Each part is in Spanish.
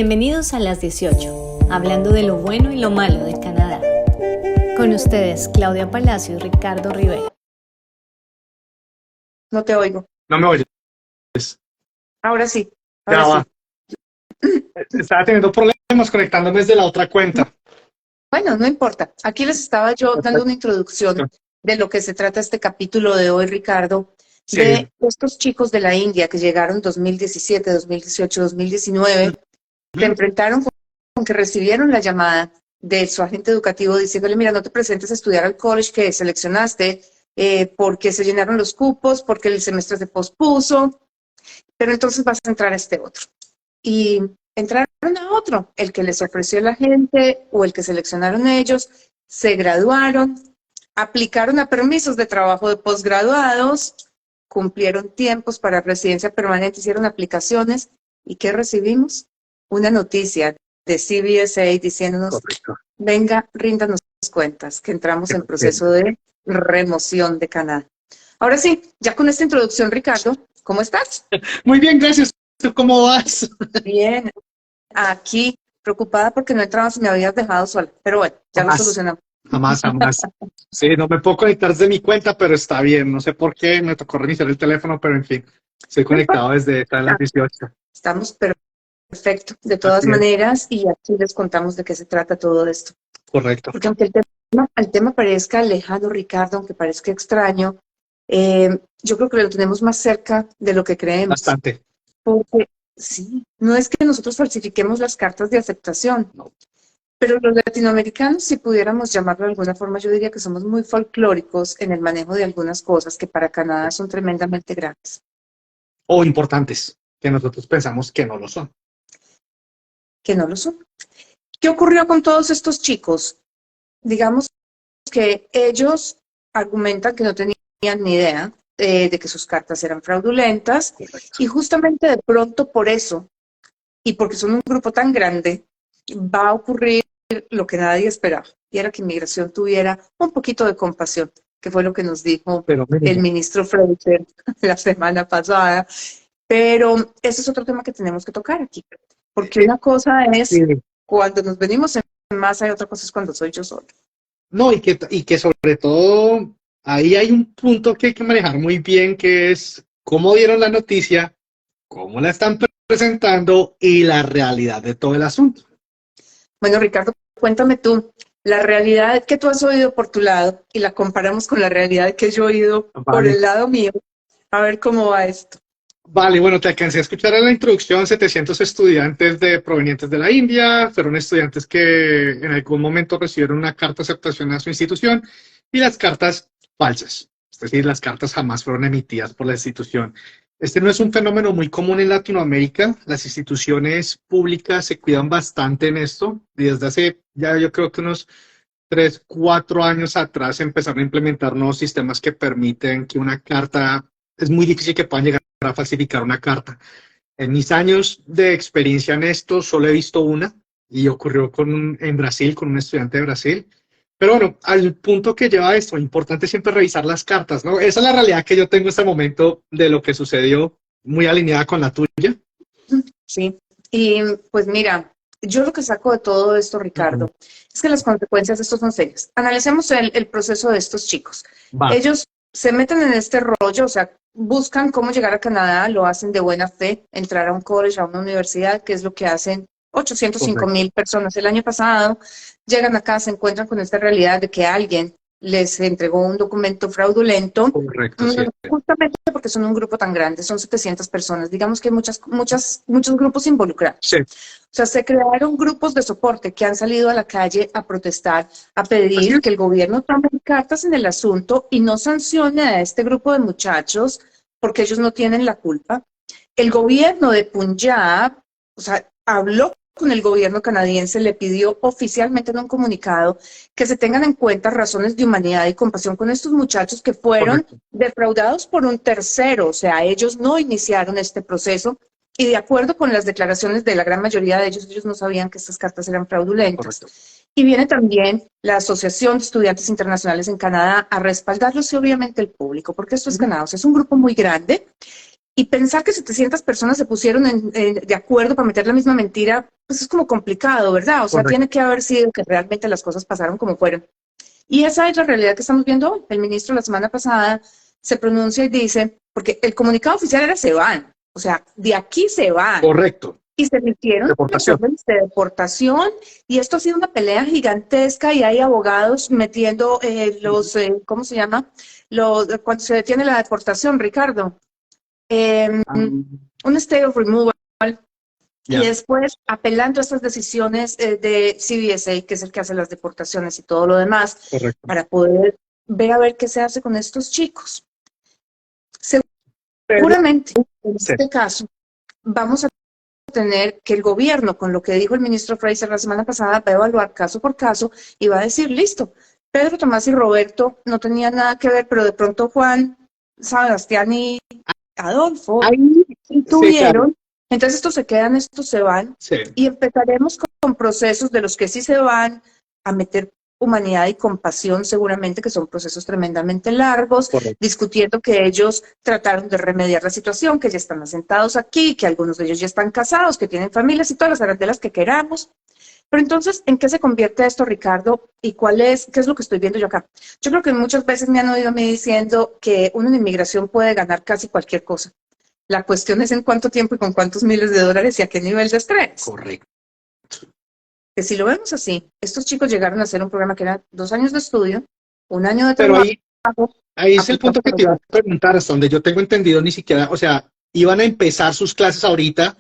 Bienvenidos a Las 18, hablando de lo bueno y lo malo de Canadá. Con ustedes, Claudia Palacio y Ricardo Rivera. No te oigo. No me oyes. Ahora sí. Ya Ahora va. Estaba teniendo problemas conectándome desde la otra cuenta. Bueno, no importa. Aquí les estaba yo dando una introducción de lo que se trata este capítulo de hoy, Ricardo, Sí. de estos chicos de la India que llegaron 2017, 2018, 2019, se enfrentaron con que recibieron la llamada de su agente educativo diciéndole, mira, no te presentes a estudiar al college que seleccionaste porque se llenaron los cupos, porque el semestre se pospuso, pero entonces vas a entrar a este otro. Y entraron a otro, el que les ofreció la gente o el que seleccionaron ellos, se graduaron, aplicaron a permisos de trabajo de posgraduados, cumplieron tiempos para residencia permanente, hicieron aplicaciones. ¿Y qué recibimos? Una noticia de CBSA diciéndonos, Correcto. venga, ríndanos cuentas, que entramos en proceso de remoción de Canadá. Ahora sí, ya con esta introducción, Ricardo, ¿cómo estás? Muy bien, gracias. ¿Tú cómo vas? Bien, aquí preocupada porque no entrabas y me habías dejado sola, pero bueno, ya lo solucionamos. Jamás. Sí, no me puedo conectar desde mi cuenta, pero está bien. No sé por qué, me tocó reiniciar el teléfono, pero en fin, estoy conectado desde las 18. Estamos perfecto, de todas Así es. maneras, y aquí les contamos de qué se trata todo esto. Correcto. Porque aunque el tema parezca lejano, Ricardo, aunque parezca extraño, yo creo que lo tenemos más cerca de lo que creemos. Bastante. Porque sí, no es que nosotros falsifiquemos las cartas de aceptación, No. pero los latinoamericanos, si pudiéramos llamarlo de alguna forma, yo diría que somos muy folclóricos en el manejo de algunas cosas que para Canadá son tremendamente graves. O importantes, que nosotros pensamos que no lo son. Que no lo son. ¿Qué ocurrió con todos estos chicos? Digamos que ellos argumentan que no tenían ni idea de que sus cartas eran fraudulentas. Correcto. Y justamente de pronto por eso, y porque son un grupo tan grande, va a ocurrir lo que nadie esperaba, y era que Inmigración tuviera un poquito de compasión, que fue lo que nos dijo Pero mire, el ministro Fraser la semana pasada. Pero ese es otro tema que tenemos que tocar aquí, porque una cosa es sí. cuando nos venimos en masa y otra cosa es cuando soy yo solo. No, y que sobre todo ahí hay un punto que hay que manejar muy bien, que es cómo dieron la noticia, cómo la están presentando y la realidad de todo el asunto. Bueno, Ricardo, cuéntame tú, la realidad que tú has oído por tu lado y la comparamos con la realidad que yo he oído por Vale. el lado mío, a ver cómo va esto. Vale, bueno, te alcancé a escuchar en la introducción, 700 estudiantes provenientes de la India, fueron estudiantes que en algún momento recibieron una carta de aceptación a su institución y las cartas falsas, es decir, las cartas jamás fueron emitidas por la institución. Este no es un fenómeno muy común en Latinoamérica, las instituciones públicas se cuidan bastante en esto y desde hace ya yo creo que unos 3, 4 años atrás empezaron a implementar nuevos sistemas que permiten que una carta, es muy difícil que puedan llegar a falsificar una carta. En mis años de experiencia en esto, solo he visto una y ocurrió en Brasil, con un estudiante de Brasil. Pero bueno, al punto que lleva esto, importante siempre revisar las cartas, ¿no? Esa es la realidad que yo tengo en este momento de lo que sucedió, muy alineada con la tuya. Sí, y pues mira, yo lo que saco de todo esto, Ricardo, es que las consecuencias de esto son serias. Analicemos el proceso de estos chicos. Va. Ellos se meten en este rollo, o sea, buscan cómo llegar a Canadá, lo hacen de buena fe, entrar a un college, a una universidad, que es lo que hacen 805,000 personas el año pasado. Llegan acá, se encuentran con esta realidad de que alguien les entregó un documento fraudulento. Correcto, sí. Justamente porque son un grupo tan grande, son 700 personas, digamos que hay muchos grupos involucrados. Sí. O sea, se crearon grupos de soporte que han salido a la calle a protestar, a pedir que el gobierno tome cartas en el asunto y no sancione a este grupo de muchachos porque ellos no tienen la culpa. El gobierno de Punjab, o sea, habló con el gobierno canadiense, le pidió oficialmente en un comunicado que se tengan en cuenta razones de humanidad y compasión con estos muchachos que fueron Correcto. defraudados por un tercero, o sea, ellos no iniciaron este proceso y de acuerdo con las declaraciones de la gran mayoría de ellos no sabían que estas cartas eran fraudulentas. Correcto. Y viene también la Asociación de Estudiantes Internacionales en Canadá a respaldarlos y obviamente el público, porque esto es Canadá, o sea, es un grupo muy grande. Y pensar que 700 personas se pusieron de acuerdo para meter la misma mentira, pues es como complicado, ¿verdad? O sea, Correcto. tiene que haber sido que realmente las cosas pasaron como fueron. Y esa es la realidad que estamos viendo hoy. El ministro la semana pasada se pronuncia y dice, porque el comunicado oficial era se van, o sea, de aquí se van. Correcto. Y se emitieron Deportación. órdenes de deportación, y esto ha sido una pelea gigantesca, y hay abogados metiendo ¿cómo se llama? Cuando se detiene la deportación, Ricardo. Un state of removal, y después apelando a estas decisiones de CBSA, que es el que hace las deportaciones y todo lo demás, Correcto. para poder ver a ver qué se hace con estos chicos. Seguramente, en este caso, vamos a tener que el gobierno, con lo que dijo el ministro Fraser la semana pasada, va a evaluar caso por caso y va a decir, listo, Pedro, Tomás y Roberto no tenían nada que ver, pero de pronto Juan, Sebastián y Adolfo tuvieron. Sí, claro. Entonces estos se quedan, estos se van, sí. Y empezaremos con procesos de los que sí se van a meter humanidad y compasión, seguramente, que son procesos tremendamente largos, correcto, discutiendo que ellos trataron de remediar la situación, que ya están asentados aquí, que algunos de ellos ya están casados, que tienen familias y todas las arandelas que queramos. Pero entonces, ¿en qué se convierte esto, Ricardo? ¿Y qué es lo que estoy viendo yo acá? Yo creo que muchas veces me han oído a mí diciendo que uno en inmigración puede ganar casi cualquier cosa. La cuestión es en cuánto tiempo y con cuántos miles de dólares y a qué nivel de estrés. Correcto. Que si lo vemos así, estos chicos llegaron a hacer un programa que era 2 años de estudio, 1 año de trabajo. Pero ahí es el punto que te iba a preguntar, hasta donde yo tengo entendido, ni siquiera, o sea, iban a empezar sus clases ahorita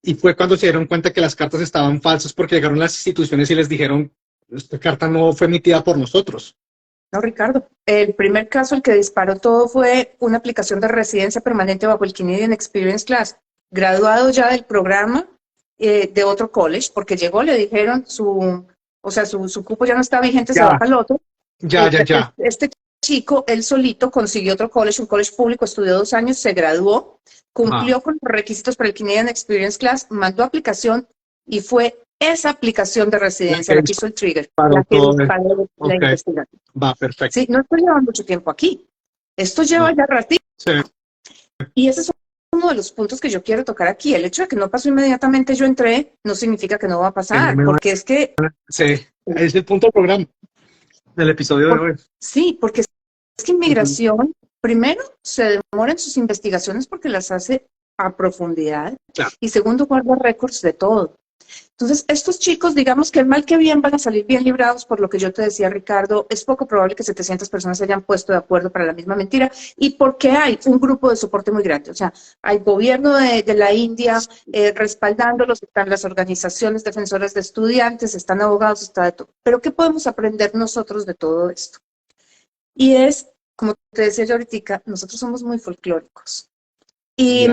y fue cuando se dieron cuenta que las cartas estaban falsas porque llegaron las instituciones y les dijeron, esta carta no fue emitida por nosotros. No, Ricardo, el primer caso, el que disparó todo, fue una aplicación de residencia permanente bajo el Canadian Experience Class, graduado ya del programa de otro college, porque llegó, le dijeron su cupo ya no está vigente, ya se va para el otro. Ya. Este chico, él solito consiguió otro college, un college público, estudió 2 años, se graduó, cumplió con los requisitos para el Canadian Experience Class, mandó aplicación y fue esa aplicación de residencia la que hizo el trigger, la que disparó la investigación. Va, perfecto. Sí, no esto lleva mucho tiempo aquí. Esto lleva ya ratito. Sí. Y ese es uno de los puntos que yo quiero tocar aquí. El hecho de que no pasó inmediatamente, yo entré, no significa que no va a pasar, porque es que... Sí, es el punto del programa, del episodio de hoy. Sí, porque es que inmigración, primero, se demora en sus investigaciones porque las hace a profundidad, claro, y segundo, guarda récords de todo. Entonces, estos chicos, digamos que mal que bien van a salir bien librados, por lo que yo te decía, Ricardo, es poco probable que 700 personas se hayan puesto de acuerdo para la misma mentira, y porque hay un grupo de soporte muy grande, o sea, hay gobierno de la India respaldándolos, están las organizaciones defensoras de estudiantes, están abogados, está de todo. Pero, ¿qué podemos aprender nosotros de todo esto? Y es, como te decía yo ahorita, nosotros somos muy folclóricos, y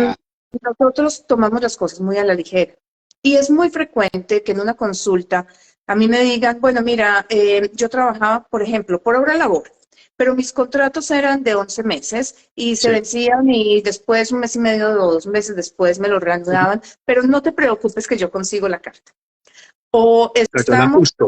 nosotros tomamos las cosas muy a la ligera. Y es muy frecuente que en una consulta a mí me digan, bueno, mira, yo trabajaba, por ejemplo, por hora labor, pero mis contratos eran de 11 meses y se vencían y después 1 mes y medio o 2 meses después me lo reanudaban, pero no te preocupes que yo consigo la carta. O estamos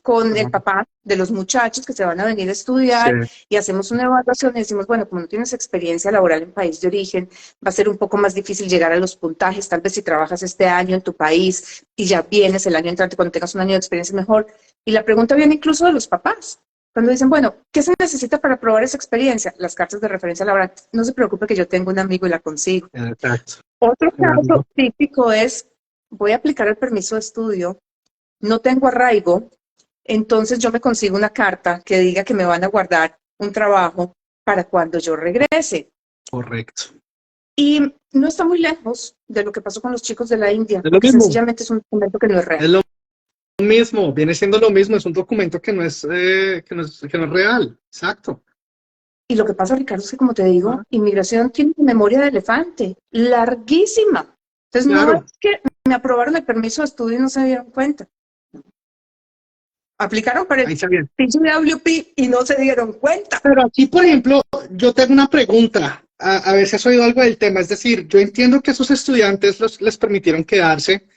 con el papá de los muchachos que se van a venir a estudiar y hacemos una evaluación y decimos, bueno, como no tienes experiencia laboral en país de origen, va a ser un poco más difícil llegar a los puntajes, tal vez si trabajas este año en tu país y ya vienes el año entrante cuando tengas 1 año de experiencia mejor. Y la pregunta viene incluso de los papás, cuando dicen, bueno, ¿qué se necesita para probar esa experiencia? Las cartas de referencia laboral. No se preocupe que yo tengo un amigo y la consigo. Exacto. Otro caso típico es, voy a aplicar el permiso de estudio, no tengo arraigo, entonces yo me consigo una carta que diga que me van a guardar un trabajo para cuando yo regrese. Correcto. Y no está muy lejos de lo que pasó con los chicos de la India, porque sencillamente es un documento que no es real. Es lo mismo, viene siendo lo mismo, es un documento que no es real, exacto. Y lo que pasa, Ricardo, es que, como te digo, inmigración tiene una memoria de elefante, larguísima. Entonces, no es que me aprobaron el permiso de estudio y no se dieron cuenta. Aplicaron para el PWP y no se dieron cuenta. Pero aquí, por ejemplo, yo tengo una pregunta, a ver si has oído algo del tema. Es decir, yo entiendo que a esos estudiantes les permitieron quedarse,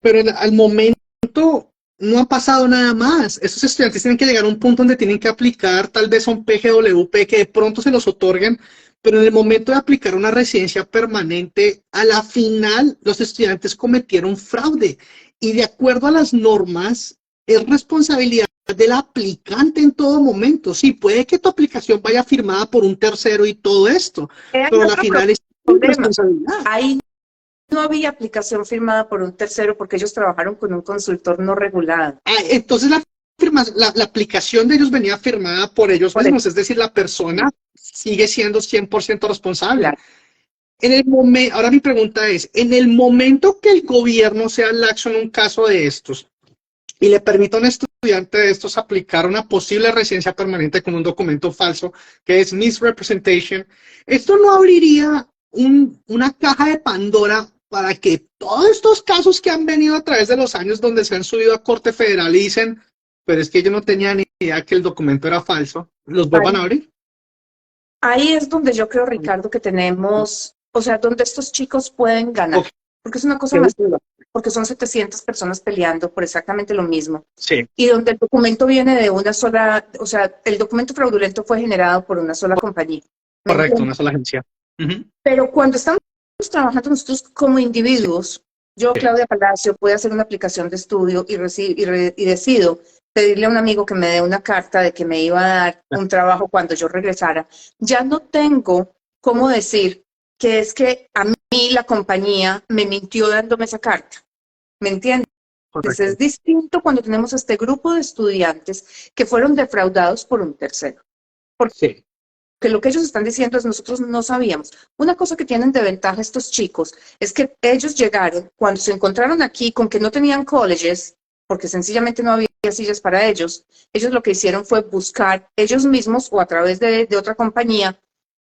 pero al momento no ha pasado nada más. Estos estudiantes tienen que llegar a un punto donde tienen que aplicar tal vez a un PGWP que de pronto se los otorguen, pero en el momento de aplicar una residencia permanente, a la final los estudiantes cometieron fraude y de acuerdo a las normas es responsabilidad del aplicante en todo momento. Sí, puede que tu aplicación vaya firmada por un tercero y todo esto, pero a la final es tu responsabilidad. Ahí no había aplicación firmada por un tercero porque ellos trabajaron con un consultor no regulado. Entonces la aplicación de ellos venía firmada por ellos mismos, es decir, la persona sigue siendo 100% responsable. Claro. Ahora mi pregunta es, en el momento que el gobierno sea laxo en un caso de estos y le permita a un estudiante de estos aplicar una posible residencia permanente con un documento falso, que es misrepresentation, ¿esto no abriría una caja de Pandora para que todos estos casos que han venido a través de los años donde se han subido a Corte Federal y dicen, pero es que yo no tenía ni idea que el documento era falso, los vuelvan a abrir? Ahí es donde yo creo, Ricardo, que tenemos, o sea, donde estos chicos pueden ganar, porque es una cosa más, porque son 700 personas peleando por exactamente lo mismo. Sí. Y donde el documento viene de una sola, o sea, el documento fraudulento fue generado por una sola compañía. Correcto, una sola agencia. Pero cuando estamos trabajando nosotros como individuos, yo, Claudia Palacio, puedo hacer una aplicación de estudio y decido pedirle a un amigo que me dé una carta de que me iba a dar un trabajo cuando yo regresara. Ya no tengo cómo decir que es que a mí la compañía me mintió dándome esa carta. ¿Me entiendes? Entonces es distinto cuando tenemos este grupo de estudiantes que fueron defraudados por un tercero. Porque lo que ellos están diciendo es nosotros no sabíamos. Una cosa que tienen de ventaja estos chicos es que ellos llegaron, cuando se encontraron aquí con que no tenían colleges, porque sencillamente no había sillas para ellos lo que hicieron fue buscar ellos mismos o a través de otra compañía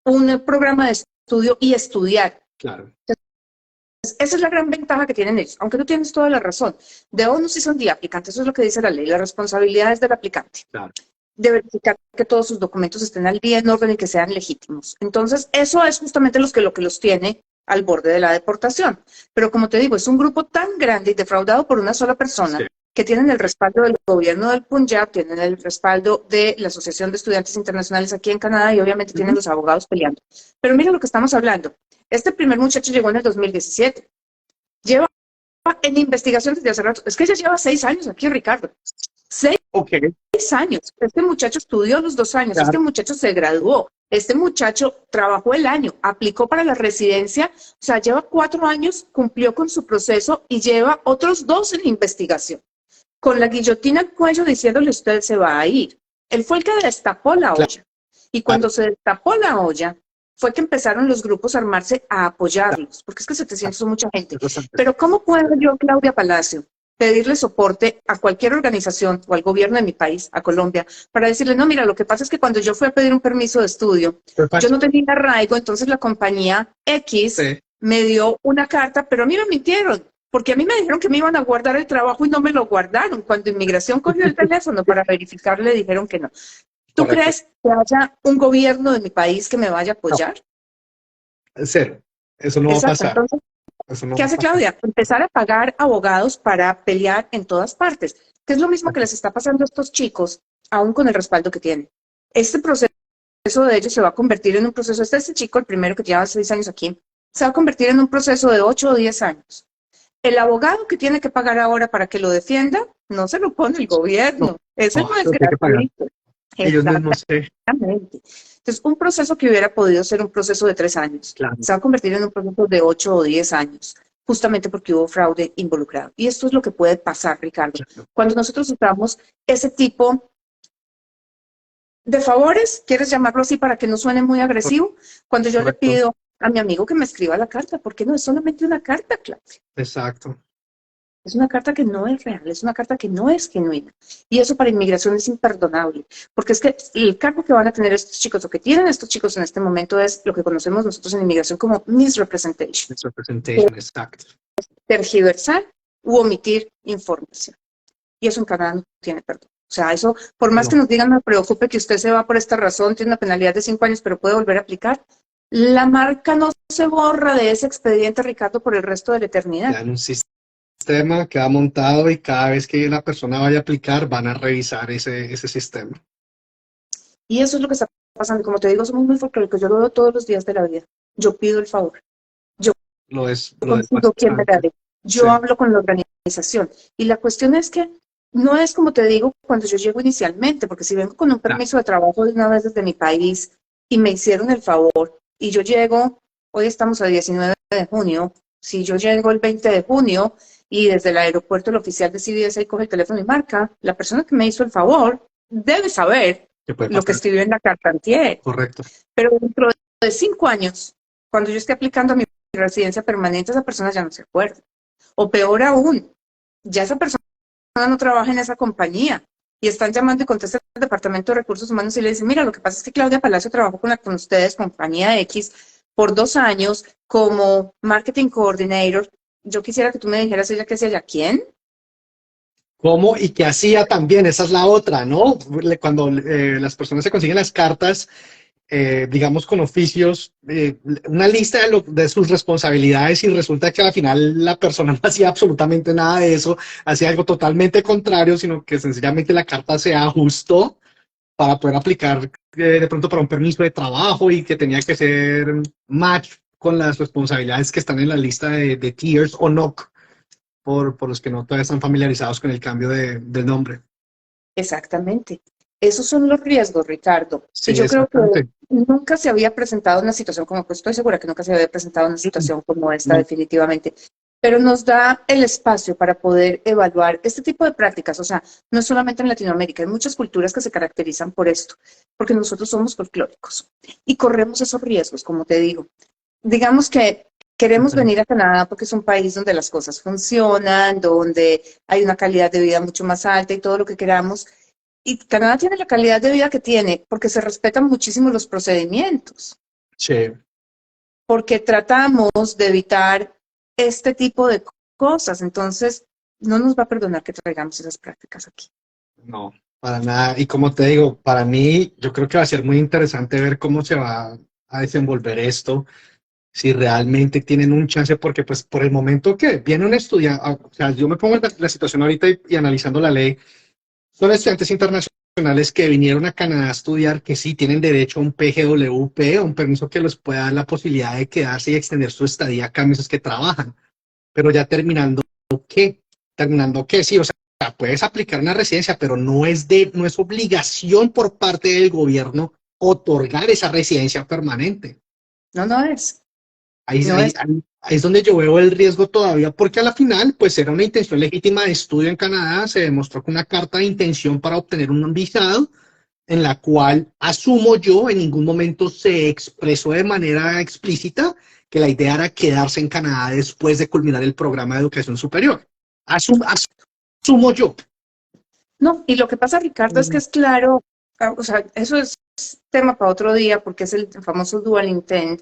un programa de estudio y estudiar. Claro. Entonces, esa es la gran ventaja que tienen ellos, aunque tú tienes toda la razón. De unos sí son de aplicante, eso es lo que dice la ley, la responsabilidad es del aplicante. Claro. De verificar que todos sus documentos estén al día, en orden y que sean legítimos. Entonces, eso es justamente lo que los tiene al borde de la deportación. Pero como te digo, es un grupo tan grande y defraudado por una sola persona que tienen el respaldo del gobierno del Punjab, tienen el respaldo de la Asociación de Estudiantes Internacionales aquí en Canadá y obviamente tienen los abogados peleando. Pero mira lo que estamos hablando. Este primer muchacho llegó en el 2017. Lleva en investigación desde hace rato. Es que ya lleva 6 años aquí, Ricardo. 6 años. Este muchacho estudió los 2 años. Este muchacho se graduó. Este muchacho trabajó el año, aplicó para la residencia. O sea, lleva 4 años, cumplió con su proceso y lleva otros 2 en investigación. Con la guillotina al cuello diciéndole usted se va a ir. Él fue el que destapó la olla. Y cuando se destapó la olla, fue que empezaron los grupos a armarse a apoyarlos, porque es que 700 son mucha gente. Pero ¿cómo puedo yo, Claudia Palacio, pedirle soporte a cualquier organización o al gobierno de mi país, a Colombia, para decirle, no, mira, lo que pasa es que cuando yo fui a pedir un permiso de estudio, yo no tenía arraigo, entonces la compañía X me dio una carta, pero a mí me mintieron. Porque a mí me dijeron que me iban a guardar el trabajo y no me lo guardaron. Cuando Inmigración cogió el teléfono para verificar, le dijeron que no. ¿Tú crees que haya un gobierno de mi país que me vaya a apoyar? No. Cero. Eso no va a pasar. Entonces, ¿qué hace Claudia? Empezar a pagar abogados para pelear en todas partes. Que es lo mismo que les está pasando a estos chicos, aún con el respaldo que tienen. Este proceso de ellos se va a convertir en un proceso. Este chico, el primero que lleva 6 años aquí, se va a convertir en un proceso de 8 o 10 años. El abogado que tiene que pagar ahora para que lo defienda, no se lo pone el gobierno. Ese no es gratuito. Ellos mismos Entonces, un proceso que hubiera podido ser un proceso de 3 años, se va a convertir en un proceso de 8 o 10 años, justamente porque hubo fraude involucrado. Y esto es lo que puede pasar, Ricardo. Cuando nosotros usamos ese tipo de favores, ¿quieres llamarlo así para que no suene muy agresivo? Cuando yo le pido a mi amigo que me escriba la carta, porque no es solamente una carta, Claudia. Exacto. Es una carta que no es real, es una carta que no es genuina. Y eso para inmigración es imperdonable, porque es que el cargo que van a tener estos chicos, o que tienen estos chicos en este momento, es lo que conocemos nosotros en inmigración como misrepresentation. Misrepresentation, exacto. Tergiversar u omitir información. Y eso en Canadá no tiene perdón. O sea, eso, por más que nos digan, no me preocupe que usted se va por esta razón, tiene una penalidad de 5 años, pero puede volver a aplicar. La marca no se borra de ese expediente, Ricardo, por el resto de la eternidad. Ya en un sistema sistema queda montado y cada vez que la persona vaya a aplicar van a revisar ese sistema. Y eso es lo que está pasando. Como te digo, somos muy folclóricos. Yo lo veo todos los días de la vida. Yo pido el favor. Yo Lo es consigo quien me la bastante. dé. Yo Sí. hablo con la organización. Y la cuestión es que no es como te digo cuando yo llego inicialmente, porque si vengo con un permiso de trabajo de una vez desde mi país y me hicieron el favor y yo llego, hoy estamos a 19 de junio, si yo llego el 20 de junio y desde el aeropuerto el oficial de CBS coge el teléfono y marca, la persona que me hizo el favor debe saber ¿Qué puede lo que pasar? escribió en la carta antier. Correcto. Pero dentro de 5 años, cuando yo esté aplicando a mi residencia permanente, esa persona ya no se acuerda. O peor aún, ya esa persona no trabaja en esa compañía y están llamando y contestan al Departamento de Recursos Humanos y le dicen, mira, lo que pasa es que Claudia Palacio trabajó con ustedes, compañía X, por 2 años como Marketing Coordinator. Yo quisiera que tú me dijeras ella qué hacía allá. ¿Quién? ¿Cómo y qué hacía también? Esa es la otra, ¿no? Cuando las personas se consiguen las cartas, digamos, con oficios, una lista de sus responsabilidades y resulta que al final la persona no hacía absolutamente nada de eso, hacía algo totalmente contrario, sino que sencillamente la carta se ajustó para poder aplicar de pronto para un permiso de trabajo y que tenía que ser match con las responsabilidades que están en la lista de tiers o NOC, por los que no todavía están familiarizados con el cambio del nombre. Exactamente. Esos son los riesgos, Ricardo. Sí, Y yo creo que exactamente. nunca se había presentado una situación como, pues estoy segura que nunca se había presentado una situación como esta, No, definitivamente. Pero nos da el espacio para poder evaluar este tipo de prácticas. O sea, no es solamente en Latinoamérica, hay muchas culturas que se caracterizan por esto, porque nosotros somos folclóricos y corremos esos riesgos, como te digo. Digamos que queremos venir a Canadá porque es un país donde las cosas funcionan, donde hay una calidad de vida mucho más alta y todo lo que queramos. Y Canadá tiene la calidad de vida que tiene porque se respetan muchísimo los procedimientos, sí, porque tratamos de evitar este tipo de cosas. Entonces, no nos va a perdonar que traigamos esas prácticas aquí. no, para nada. Y como te digo, para mí, yo creo que va a ser muy interesante ver cómo se va a desenvolver esto, si realmente tienen un chance, porque pues por el momento que viene un estudiante, o sea, yo me pongo en la situación ahorita y analizando la ley, son estudiantes internacionales que vinieron a Canadá a estudiar, que sí tienen derecho a un PGWP, a un permiso que les pueda dar la posibilidad de quedarse y extender su estadía acá meses que trabajan. Pero ya terminando, ¿qué? Terminando, ¿qué? Sí, o sea, puedes aplicar una residencia, pero no es obligación por parte del gobierno otorgar esa residencia permanente. No, no es. Ahí, No ahí, es. ahí es donde yo veo el riesgo todavía, porque a la final, pues era una intención legítima de estudio en Canadá, se demostró con una carta de intención para obtener un visado, en la cual, asumo yo, en ningún momento se expresó de manera explícita que la idea era quedarse en Canadá después de culminar el programa de educación superior. Asumo yo. No, y lo que pasa, Ricardo, es que es claro, o sea, eso es tema para otro día porque es el famoso dual intent.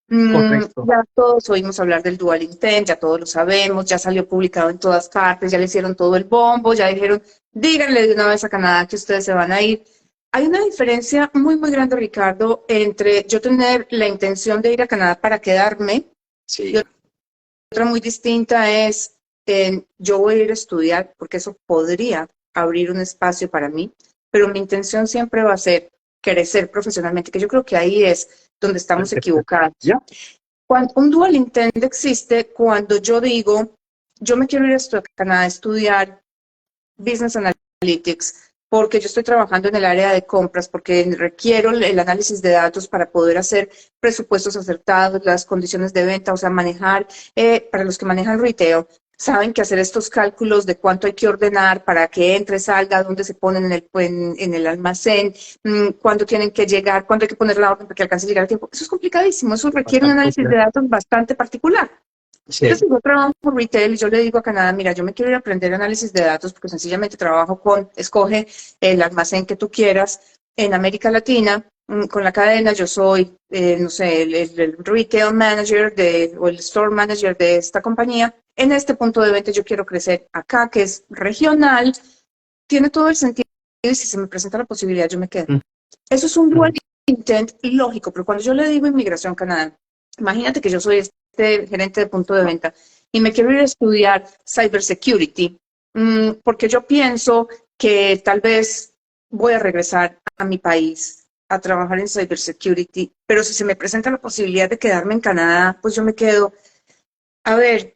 Correcto. Ya todos oímos hablar del dual intent, ya todos lo sabemos, ya salió publicado en todas partes, ya le hicieron todo el bombo, ya dijeron, díganle de una vez a Canadá que ustedes se van a ir. Hay una diferencia muy, muy grande, Ricardo, entre yo tener la intención de ir a Canadá para quedarme Sí. y otra muy distinta es, yo voy a ir a estudiar porque eso podría abrir un espacio para mí, pero mi intención siempre va a ser crecer profesionalmente, que yo creo que ahí es donde estamos equivocados. Ya. Cuando un dual intent existe cuando yo digo, yo me quiero ir a Canadá a estudiar Business Analytics, porque yo estoy trabajando en el área de compras, porque requiero el análisis de datos para poder hacer presupuestos acertados, las condiciones de venta, o sea, manejar, para los que manejan retail, saben que hacer estos cálculos de cuánto hay que ordenar para que entre, salga, dónde se ponen en el almacén, cuándo tienen que llegar, cuándo hay que poner la orden para que alcance a llegar a tiempo. Eso es complicadísimo, eso requiere un análisis de datos bastante particular. Sí. Entonces, yo trabajo por retail y yo le digo a Canadá, mira, yo me quiero ir a aprender análisis de datos porque sencillamente trabajo escoge el almacén que tú quieras en América Latina, con la cadena, yo soy, no sé, el retail manager o el store manager de esta compañía. En este punto de venta yo quiero crecer acá, que es regional, tiene todo el sentido y si se me presenta la posibilidad yo me quedo. Eso es un dual intent lógico, pero cuando yo le digo Inmigración Canadá, imagínate que yo soy gerente de punto de venta y me quiero ir a estudiar cybersecurity, porque yo pienso que tal vez voy a regresar a mi país a trabajar en cybersecurity, pero si se me presenta la posibilidad de quedarme en Canadá, pues yo me quedo. A ver,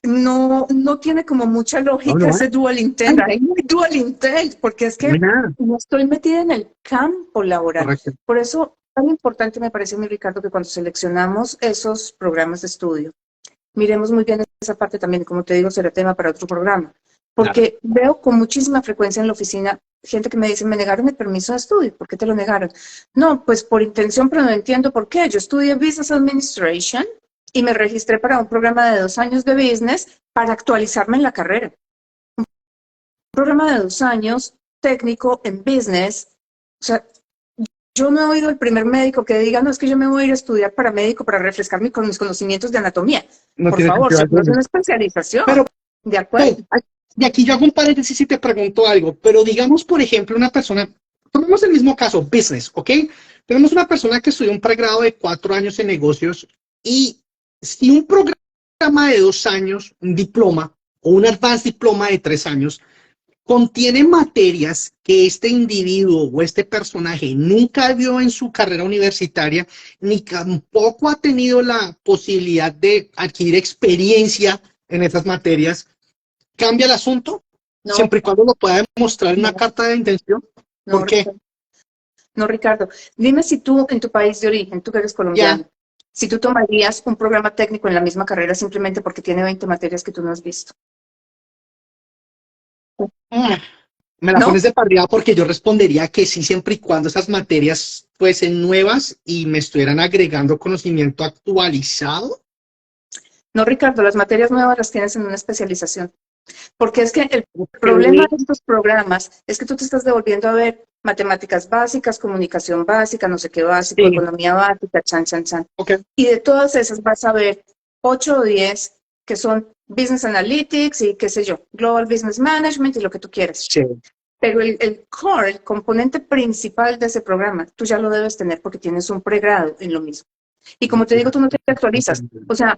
no tiene como mucha No, lógica no, ese dual intent. Hay muy dual intent, porque es no hay que nada. no estoy metida en el campo laboral. Correcto. Por eso, tan importante me parece a mí, Ricardo, que cuando seleccionamos esos programas de estudio, miremos muy bien esa parte también, como te digo, será tema para otro programa. Porque veo con muchísima frecuencia en la oficina gente que me dice, me negaron el permiso de estudio. ¿Por qué te lo negaron? No, pues por intención, pero no entiendo por qué. Yo estudié Business Administration y me registré para un programa de 2 años de business para actualizarme en la carrera. Un programa de 2 años técnico en business. O sea, yo no he oído el primer médico que diga, no, es que yo me voy a ir a estudiar para médico para refrescarme con mis conocimientos de anatomía. No Por tiene favor, sentido se hace alguno. una especialización. Pero, ¿De acuerdo? y aquí yo hago un paréntesis y te pregunto algo, pero digamos, por ejemplo, una persona, tomemos el mismo caso, business, ¿ok? Tenemos una persona que estudió un pregrado de 4 años en negocios y si un programa de 2 años, un diploma o un advanced diploma de 3 años, contiene materias que este individuo o este personaje nunca vio en su carrera universitaria, ni tampoco ha tenido la posibilidad de adquirir experiencia en esas materias, ¿cambia el asunto? No, Siempre y cuando lo pueda demostrar en una no, carta de intención. no, ¿Por qué? Ricardo. No, Ricardo. Dime si tú, en tu país de origen, tú que eres colombiano, Ya. si tú tomarías un programa técnico en la misma carrera simplemente porque tiene 20 materias que tú no has visto. Ah, me la pones ¿No? de parrilla porque yo respondería que sí, siempre y cuando esas materias fuesen nuevas y me estuvieran agregando conocimiento actualizado. No, Ricardo, las materias nuevas las tienes en una especialización. Porque es que el Ok. problema de estos programas es que tú te estás devolviendo a ver matemáticas básicas, comunicación básica, no sé qué básico, Sí, economía básica, chan, chan, chan. ok. Y de todas esas vas a ver 8 o 10 que son Business Analytics y qué sé yo, Global Business Management y lo que tú quieras. Sí. Pero el core, el componente principal de ese programa, tú ya lo debes tener porque tienes un pregrado en lo mismo. Y como te digo, tú no te actualizas. O sea,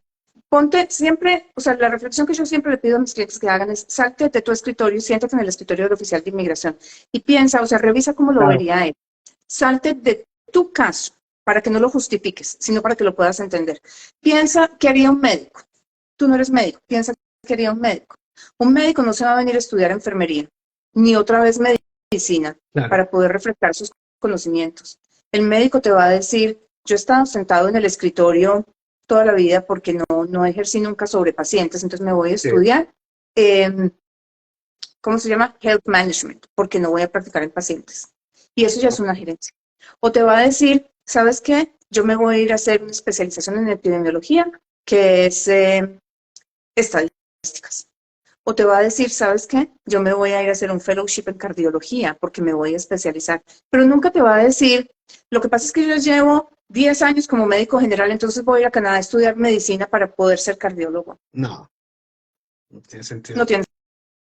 ponte siempre, o sea, la reflexión que yo siempre le pido a mis clientes que hagan es, salte de tu escritorio y siéntate en el escritorio del oficial de inmigración y piensa, o sea, revisa cómo lo Claro. vería él. Salte de tu caso para que no lo justifiques, sino para que lo puedas entender. Piensa qué haría un médico. Tú no eres médico, piensa qué haría un médico. Un médico no se va a venir a estudiar enfermería, ni otra vez medicina, Claro. para poder refrescar sus conocimientos. El médico te va a decir, yo he estado sentado en el escritorio toda la vida porque no ejercí nunca sobre pacientes, entonces me voy a Sí. estudiar, ¿cómo se llama? Health Management, porque no voy a practicar en pacientes. Y eso ya es una gerencia. O te va a decir, ¿sabes qué? Yo me voy a ir a hacer una especialización en epidemiología, que es estadísticas. O te va a decir, ¿sabes qué? Yo me voy a ir a hacer un fellowship en cardiología porque me voy a especializar. Pero nunca te va a decir, lo que pasa es que yo llevo 10 años como médico general, entonces voy a ir a Canadá a estudiar medicina para poder ser cardiólogo. No, no tiene sentido. No tiene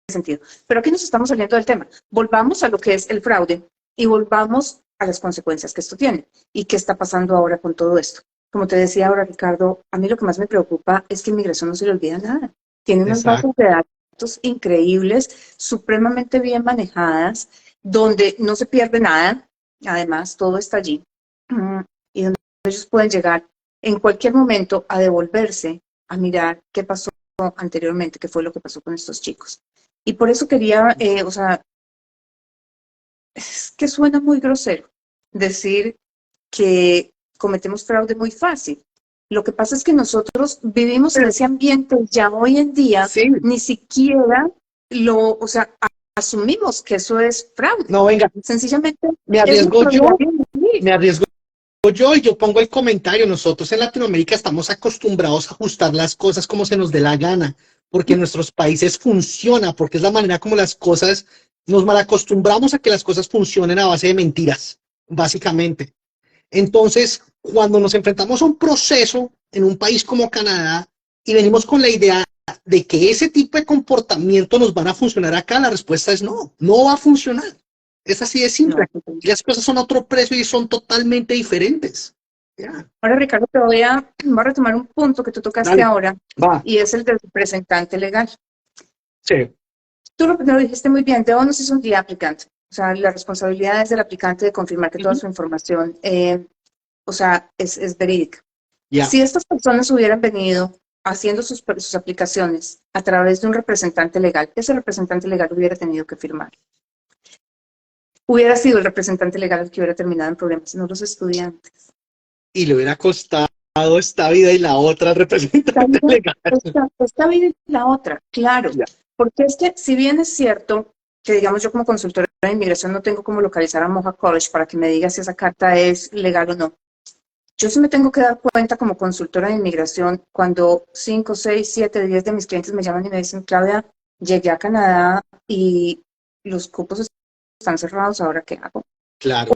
sentido. Pero aquí nos estamos saliendo del tema. Volvamos a lo que es el fraude y volvamos a las consecuencias que esto tiene y qué está pasando ahora con todo esto. Como te decía ahora, Ricardo, a mí lo que más me preocupa es que inmigración no se le olvida nada. Tiene unas bases de datos increíbles, supremamente bien manejadas, donde no se pierde nada, además todo está allí, y donde ellos pueden llegar en cualquier momento a devolverse, a mirar qué pasó anteriormente, qué fue lo que pasó con estos chicos. Y por eso quería, o sea, es que suena muy grosero decir que cometemos fraude muy fácil. Lo que pasa es que nosotros vivimos en ese ambiente ya hoy en día, Sí. ni siquiera o sea, asumimos que eso es fraude. No, venga, Sencillamente, me arriesgo yo y yo pongo el comentario. Nosotros en Latinoamérica estamos acostumbrados a ajustar las cosas como se nos dé la gana, porque en nuestros países funciona, porque es la manera como las cosas, nos malacostumbramos a que las cosas funcionen a base de mentiras, básicamente. Entonces, cuando nos enfrentamos a un proceso en un país como Canadá y venimos con la idea de que ese tipo de comportamiento nos van a funcionar acá, la respuesta es no, no va a funcionar. Es así de simple. no. Las cosas son a otro precio y son totalmente diferentes. Ya. Ahora, Ricardo, voy a retomar un punto que tú tocaste Dale, ahora, va. y es el del representante legal. Sí, Tú lo dijiste muy bien, the onus is on the applicant. O sea, la responsabilidad es del aplicante de confirmar que toda ujú, su información, o sea, es verídica. ya, Si estas personas hubieran venido haciendo sus aplicaciones a través de un representante legal, ese representante legal hubiera tenido que firmar. Hubiera sido el representante legal el que hubiera terminado en problemas, no los estudiantes. y le hubiera costado esta vida y la otra al representante legal. Esta vida y la otra, claro. Ya, Porque es que, si bien es cierto que, digamos, yo como consultora de inmigración no tengo cómo localizar a Moja College para que me diga si esa carta es legal o no, yo sí me tengo que dar cuenta como consultora de inmigración cuando 5, 6, 7, 10 de mis clientes me llaman y me dicen, Claudia, llegué a Canadá y los cupos están cerrados, ¿ahora qué hago? claro,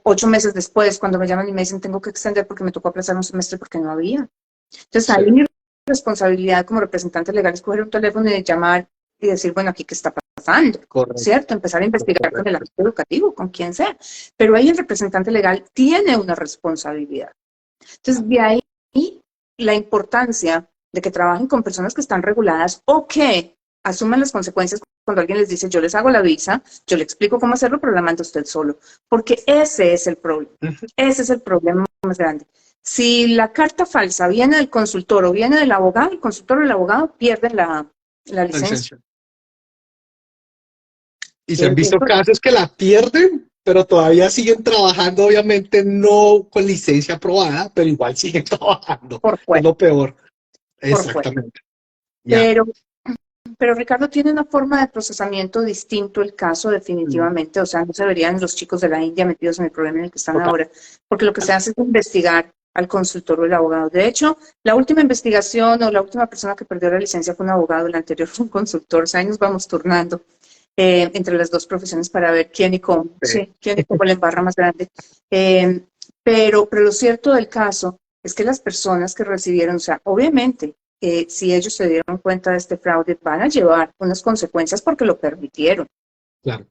8 meses después, cuando me llaman y me dicen, tengo que extender porque me tocó aplazar un semestre porque no había. Entonces, sí, ahí mi responsabilidad como representante legal es coger un teléfono y llamar y decir, bueno, aquí qué está pasando, correcto, ¿cierto? Empezar a investigar con el correcto. agente educativo, con quien sea. Pero ahí el representante legal tiene una responsabilidad. Entonces, de ahí la importancia de que trabajen con personas que están reguladas o que asuman las consecuencias cuando alguien les dice, yo les hago la visa, yo le explico cómo hacerlo, pero la manda usted solo. Porque ese es el problema. Ujú, Ese es el problema más grande. Si la carta falsa viene del consultor o viene del abogado, el consultor o el abogado pierden la la licencia. licencia. Y se han visto casos que la pierden, pero todavía siguen trabajando, obviamente no con licencia aprobada, pero igual siguen trabajando. Por Es fuera, lo peor. por fuera. Exactamente. Ya. Pero Ricardo tiene una forma de procesamiento distinto el caso Mm, definitivamente, o sea, no se verían los chicos de la India metidos en el problema en el que están total. ahora, porque lo que se hace es investigar al consultor o el abogado. De hecho, la última investigación o la última persona que perdió la licencia fue un abogado, el anterior fue un consultor, o sea, ahí nos vamos turnando entre las dos profesiones para ver quién y cómo, Sí, sí, quién y cómo la embarra más grande. Eh, pero lo cierto del caso es que las personas que recibieron, o sea, obviamente, si ellos se dieron cuenta de este fraude, van a llevar unas consecuencias porque lo permitieron. claro,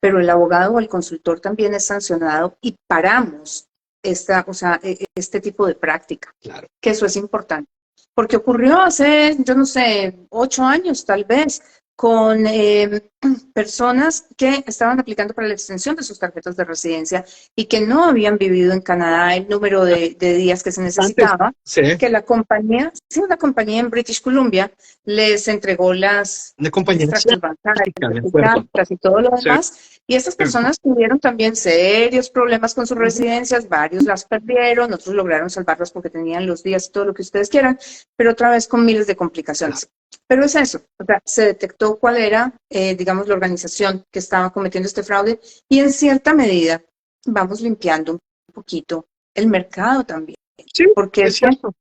Pero el abogado o el consultor también es sancionado y paramos este tipo de práctica, claro. que eso es importante. Porque ocurrió hace, yo no sé, 8 años tal vez, con personas que estaban aplicando para la extensión de sus tarjetas de residencia y que no habían vivido en Canadá el número de días que se Antes, necesitaba, sí, que la compañía, sí, una compañía en British Columbia, les entregó las una compañía extractos bancarios, asiática, de las acuerdo. cartas y todo lo Sí, demás. Y estas sí. personas tuvieron también serios problemas con sus Ujú, residencias, varios las perdieron, otros lograron salvarlas porque tenían los días y todo lo que ustedes quieran, pero otra vez con miles de claro. complicaciones. Pero es eso, o sea, se detectó cuál era, digamos, la organización que estaba cometiendo este fraude y en cierta medida vamos limpiando un poquito el mercado también, Sí, porque es es que cierto.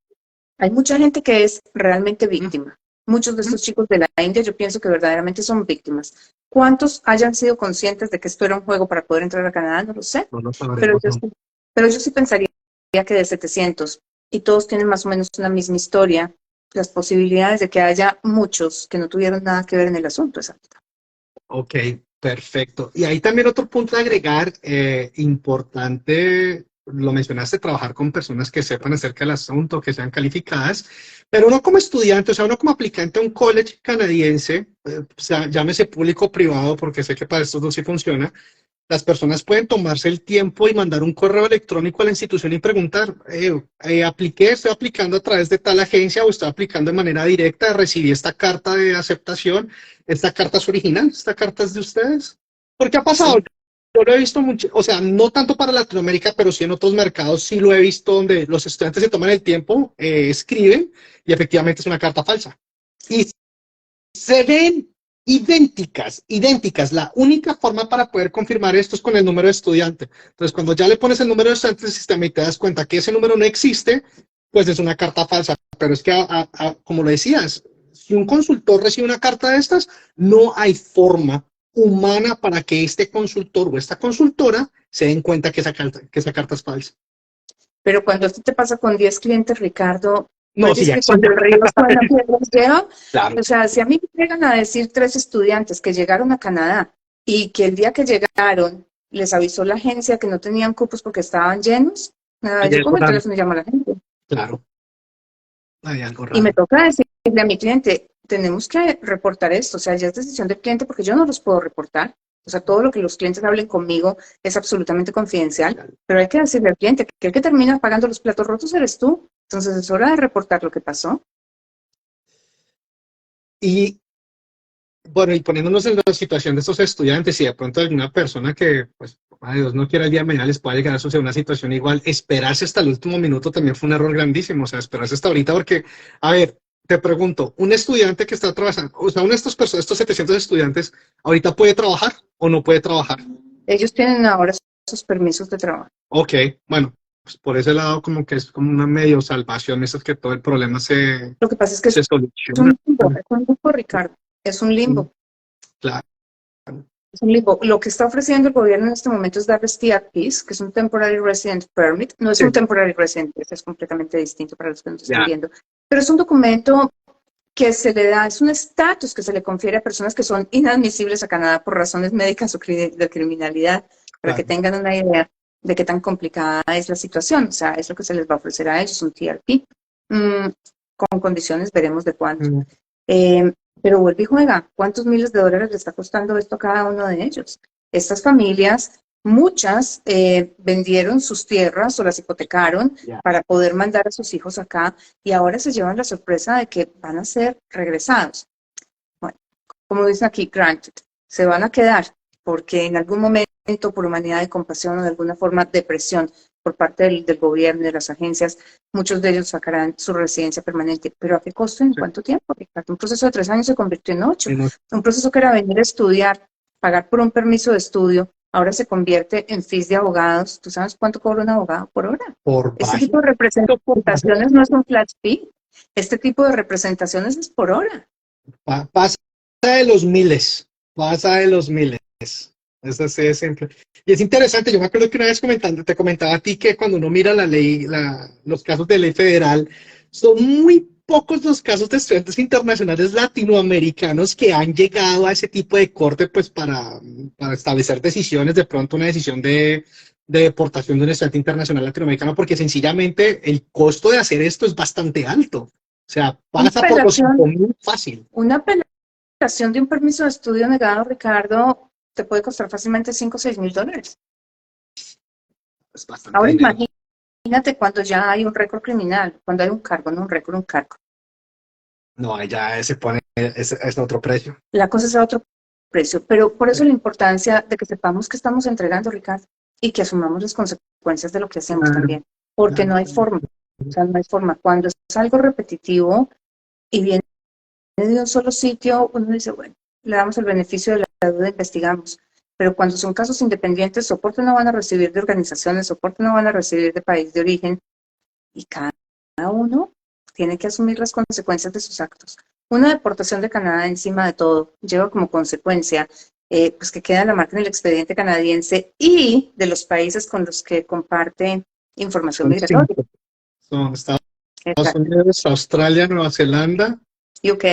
hay mucha gente que es realmente Ujú, víctima. Muchos de ujú. estos chicos de la India yo pienso que verdaderamente son víctimas. ¿Cuántos hayan sido conscientes de que esto era un juego para poder entrar a Canadá? No lo sé. No lo Pero sabremos, yo, no. pero yo sí pensaría que de 700 y todos tienen más o menos una misma historia, las posibilidades de que haya muchos que no tuvieron nada que ver en el asunto es alta. Ok, perfecto. Y ahí también otro punto a agregar, importante, lo mencionaste, trabajar con personas que sepan acerca del asunto, que sean calificadas, pero uno como estudiante, o sea, uno como aplicante a un college canadiense, o sea, llámese público o privado, porque sé que para estos dos sí funciona, las personas pueden tomarse el tiempo y mandar un correo electrónico a la institución y preguntar, apliqué, estoy aplicando a través de tal agencia o estoy aplicando de manera directa, recibí esta carta de aceptación, esta carta es original, esta carta es de ustedes. ¿Por qué ha pasado? Sí, Yo lo he visto mucho, o sea, no tanto para Latinoamérica, pero sí en otros mercados sí lo he visto donde los estudiantes se toman el tiempo, escriben y efectivamente es una carta falsa. Y se ven idénticas, idénticas. La única forma para poder confirmar esto es con el número de estudiante. Entonces, cuando ya le pones el número de estudiante del sistema y te das cuenta que ese número no existe, pues es una carta falsa. Pero es que, como lo decías, si un consultor recibe una carta de estas, no hay forma humana para que este consultor o esta consultora se den cuenta que esa carta es falsa. pero cuando esto te pasa con 10 clientes, Ricardo, No, pues sí, dice que eso cuando ya, el río suena, piedras lleva. claro. O sea, si a mí me llegan a decir 3 estudiantes que llegaron a Canadá y que el día que llegaron les avisó la agencia que no tenían cupos porque estaban llenos, Hay Yo algo cojo el raro. teléfono y llamo a la gente. Claro, hay algo Y me raro. toca decirle a mi cliente, tenemos que reportar esto, o sea, ya es decisión del cliente porque yo no los puedo reportar. O sea, todo lo que los clientes hablen conmigo es absolutamente confidencial, pero hay que decirle al cliente que el que termina pagando los platos rotos eres tú. Entonces es hora de reportar lo que pasó. Y bueno, y poniéndonos en la situación de estos estudiantes, si de pronto alguna persona que, pues, a Dios no quiera el día de mañana les pueda llegar a suceder una situación igual, esperarse hasta el último minuto también fue un error grandísimo, o sea, esperarse hasta ahorita porque, a ver, te pregunto, un estudiante que está trabajando, o sea, uno de estos personas, estos 700 estudiantes, ¿ahorita puede trabajar o no puede trabajar? Ellos tienen ahora sus permisos de trabajo. Ok, bueno, pues por ese lado como que es como una medio salvación, eso es que todo el problema se, Lo que pasa es que se es un soluciona. limbo, Ricardo, es un limbo. Claro, Es un limbo. Lo que está ofreciendo el gobierno en este momento es darles TRPs, que es un Temporary Resident Permit. No es sí, un Temporary Resident, es completamente distinto para los que nos están ya, viendo. Pero es un documento que se le da, es un estatus que se le confiere a personas que son inadmisibles a Canadá por razones médicas o de criminalidad, para que claro. tengan una idea de qué tan complicada es la situación. O sea, es lo que se les va a ofrecer a ellos, un TRP. Con condiciones, veremos de cuánto. Mm, Pero vuelve y juega. ¿Cuántos miles de dólares le está costando esto a cada uno de ellos? Estas familias, muchas vendieron sus tierras o las hipotecaron ya. para poder mandar a sus hijos acá y ahora se llevan la sorpresa de que van a ser regresados. Bueno, como dicen aquí, granted, se van a quedar porque en algún momento, por humanidad de compasión o de alguna forma de presión por parte del gobierno y de las agencias, muchos de ellos sacarán su residencia permanente. ¿Pero a qué costo y en Sí. cuánto tiempo, Ricardo? Un proceso de 3 años se convirtió en 8. Y no- Un proceso que era venir a estudiar, pagar por un permiso de estudio, ahora se convierte en fees de abogados. ¿Tú sabes cuánto cobra un abogado por hora? por Este bajo, tipo de representaciones no es un flat fee. Este tipo de representaciones es por hora. pasa de los miles, pasa de los miles. Eso sí es simple. Y es interesante, yo me acuerdo que una vez te comentaba a ti que cuando uno mira la ley, los casos de ley federal, son muy pocos los casos de estudiantes internacionales latinoamericanos que han llegado a ese tipo de corte pues para establecer decisiones, de pronto una decisión de deportación de un estudiante internacional latinoamericano, porque sencillamente el costo de hacer esto es bastante alto. O sea, pasa por los 5.000 fácil. Una apelación de un permiso de estudio negado, Ricardo, te puede costar fácilmente 5 o 6 mil dólares. Es bastante Ahora dinero. imagínate cuando ya hay un récord criminal, cuando hay un cargo, no un récord, un cargo. No, ya se pone, es otro precio. La cosa es a otro precio, pero por eso la importancia de que sepamos que estamos entregando, Ricardo, y que asumamos las consecuencias de lo que hacemos Claro, también, porque no hay forma, o sea, no hay forma. Cuando es algo repetitivo y viene de un solo sitio, uno dice, bueno, le damos el beneficio de la duda, investigamos. Pero cuando son casos independientes, soporte no van a recibir de organizaciones, soporte no van a recibir de país de origen, y cada uno tiene que asumir las consecuencias de sus actos. Una deportación de Canadá encima de todo lleva como consecuencia pues que queda la marca en el expediente canadiense y de los países con los que comparte información son migratoria. 5. Son Estados Exacto. Unidos, Australia, Nueva Zelanda, UK.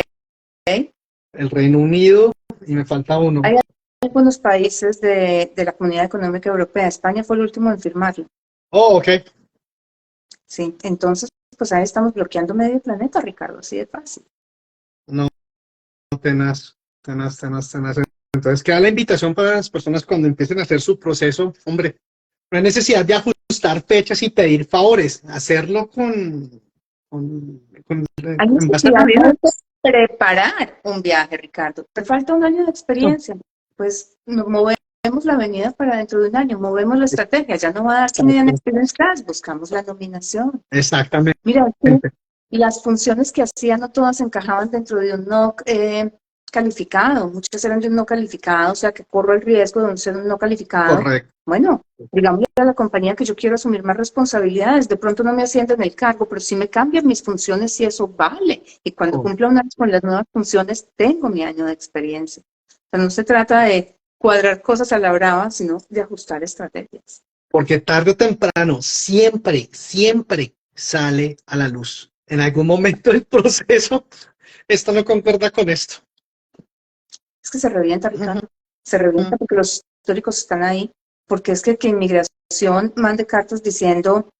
el Reino Unido y me falta uno. Hay algunos países de la Comunidad Económica Europea. España fue el último en firmarlo. Oh, ok. Sí, entonces, pues ahí estamos bloqueando medio planeta, Ricardo, así de fácil. No, tenaz. Entonces queda la invitación para las personas cuando empiecen a hacer su proceso, hombre, no hay necesidad de ajustar fechas y pedir favores, hacerlo con Hay en base a necesidad la vida. de preparar un viaje, Ricardo. Te falta un año de experiencia. Pues movemos la avenida para dentro de un año, movemos la estrategia. Ya no va a dar Canadian Experience Class, buscamos la nominación. Exactamente. Mira, las funciones que hacía no todas encajaban dentro de un no calificado. Muchas eran de un no calificado, o sea que corro el riesgo de ser un no calificado. Correcto. Bueno, digámosle a la compañía que yo quiero asumir más responsabilidades. De pronto no me ascienden el cargo, pero sí me cambian mis funciones y eso vale. Y cuando cumpla un año con las nuevas funciones, tengo mi año de experiencia. O sea, no se trata de cuadrar cosas a la brava, sino de ajustar estrategias. Porque tarde o temprano, siempre sale a la luz. En algún momento del proceso, esto no concuerda con esto. Es que se revienta, Ricardo. Se revienta porque los históricos están ahí. Porque es que inmigración mande cartas diciendo,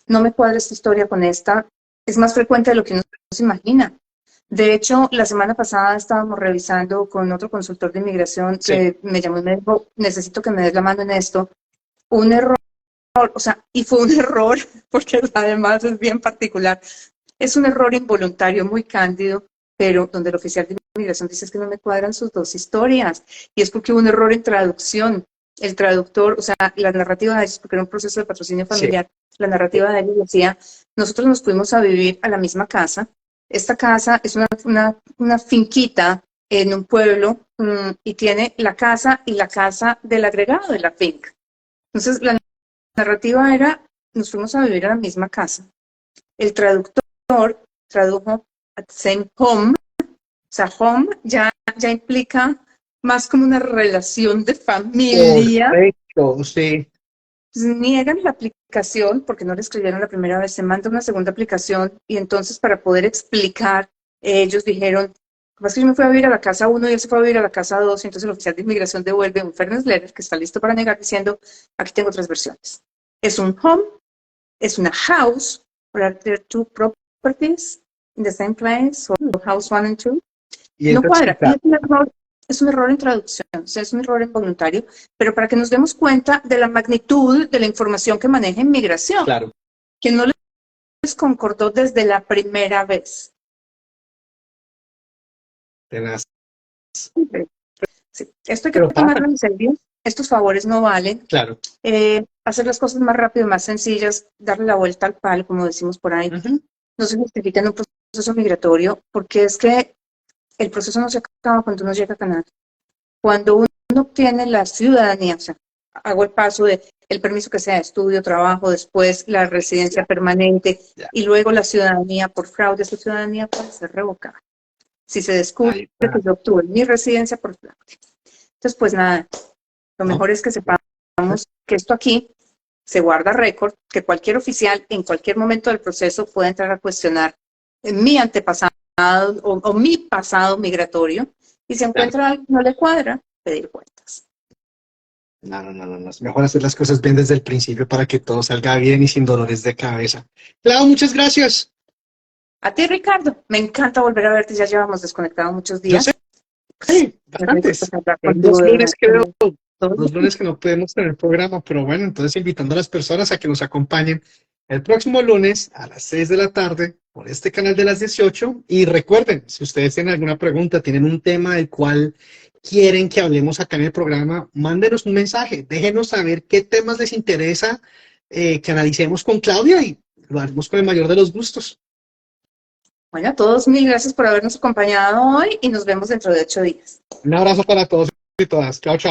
no me cuadra esta historia con esta, es más frecuente de lo que uno se imagina. De hecho, la semana pasada estábamos revisando con otro consultor de inmigración que me llamó y me dijo, necesito que me des la mano en esto. Un error, o sea, y fue un error, porque además es bien particular. Es un error involuntario, muy cándido, pero donde el oficial de inmigración dice es que no me cuadran sus dos historias. Y es porque hubo un error en traducción. El traductor, o sea, la narrativa de ellos, porque era un proceso de patrocinio familiar, la narrativa de ellos decía, nosotros nos fuimos a vivir a la misma casa. Esta casa es una finquita en un pueblo y tiene la casa y la casa del agregado de la finca. Entonces, la narrativa era, nos fuimos a vivir a la misma casa. El traductor tradujo at same home, o sea, home ya implica más como una relación de familia. Perfecto, sí. Niegan la aplicación porque no la escribieron la primera vez, se manda una segunda aplicación y entonces para poder explicar, ellos dijeron, es que yo me fui a vivir a la casa 1 y él se fue a vivir a la casa 2 y entonces el oficial de inmigración devuelve un fairness letter que está listo para negar diciendo, aquí tengo 3 versiones. Es un home, es una house, or are there 2 properties in the same place, or house 1 and 2. No cuadra. Es un error en traducción, o sea, es un error involuntario, pero para que nos demos cuenta de la magnitud de la información que maneja inmigración, Claro. que no les concordó desde la primera vez. Tenaz. Sí. Esto hay que tomarlo en serio, estos favores no valen. Claro. Hacer las cosas más rápido, más sencillas, darle la vuelta al palo, como decimos por ahí, no se justifica en un proceso migratorio, porque es que el proceso no se acaba cuando uno llega a Canadá. Cuando uno obtiene la ciudadanía, o sea, hago el paso de el permiso que sea de estudio, trabajo, después la residencia permanente y luego la ciudadanía por fraude, esa ciudadanía puede ser revocada. Si se descubre que yo obtuve mi residencia por fraude. Entonces, pues nada, lo mejor es que sepamos que esto aquí se guarda récord, que cualquier oficial en cualquier momento del proceso puede entrar a cuestionar mi antepasado o mi pasado migratorio, y si encuentra algo que no le cuadra, pedir cuentas. No. Es mejor hacer las cosas bien desde el principio para que todo salga bien y sin dolores de cabeza. Clau, muchas gracias. A ti, Ricardo, me encanta volver a verte, ya llevamos desconectado muchos días. Yo sé. Sí, bastantes. Los lunes que no podemos tener programa, pero bueno, entonces invitando a las personas a que nos acompañen el próximo lunes a las 6 de la tarde por este canal de las 18. Y recuerden, si ustedes tienen alguna pregunta, tienen un tema del cual quieren que hablemos acá en el programa, mándenos un mensaje, déjenos saber qué temas les interesa que analicemos con Claudia y lo haremos con el mayor de los gustos. Bueno, a todos mil gracias por habernos acompañado hoy y nos vemos dentro de 8 días. Un abrazo para todos y todas. Chao, chao.